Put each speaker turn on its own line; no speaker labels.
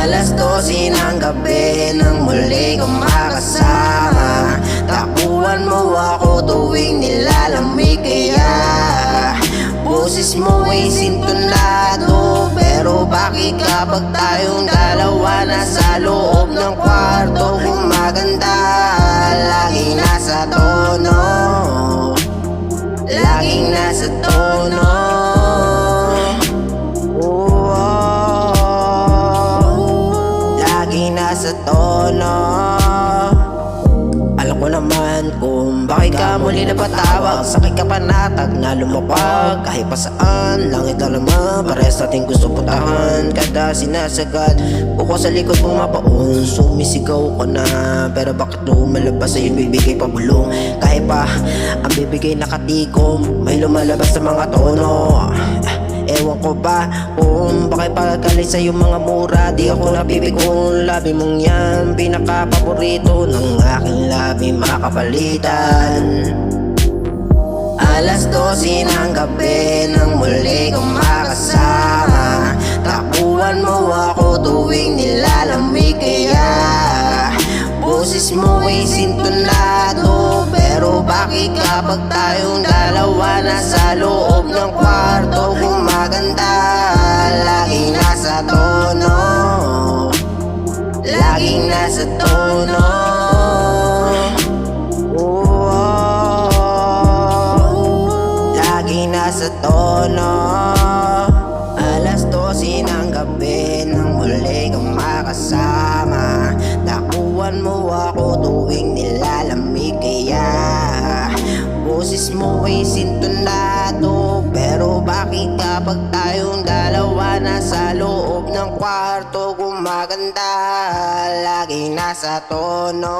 12 ng gabi nang muli kang makasama. Takbuhan mo ako tuwing nilalamig, kaya boses mo ay sintonado. Pero bakit kapag tayong dalawa nasa loob ng kwarto gumaganda? Laging nasa tono, laging nasa tono. Laging nasa tono. Alam ko naman kung bakit ka muli napatawag. Sakit ka panatag na lumapag. Kahit pa saan, langit na naman parehas natin gusto puntahan. Kada sinasagad, buko sa likod pumapaon. Sumisigaw ko na, pero bakit lumalabas sa'yo bibigay pabulong? Kahit pa ang bibigay nakatikom, may lumalabas sa mga tono. Ewan ko ba kung bakit pagkalit sa'yo mga mura. Di ako napipikon, labi mong yan pinaka-paborito ng aking labi makapalitan. 12 ng gabi nang muli kang makasama. Takbuhan mo ako tuwing nilalamig, kaya boses mo ay sintonado. Pero bakit kapag tayong dalawa nasa loob ng kwarto gumaganda? Laging nasa tono, laging nasa tono. Laging nasa tono. 12 ng gabi nang muli kang makasama. Takbuhan mo ako tuwing nilalamig, kaya boses mo ay sintonado. Pero bakit kapag tayong dalawa nasa loob ng kwarto gumaganda? Laging nasa tono.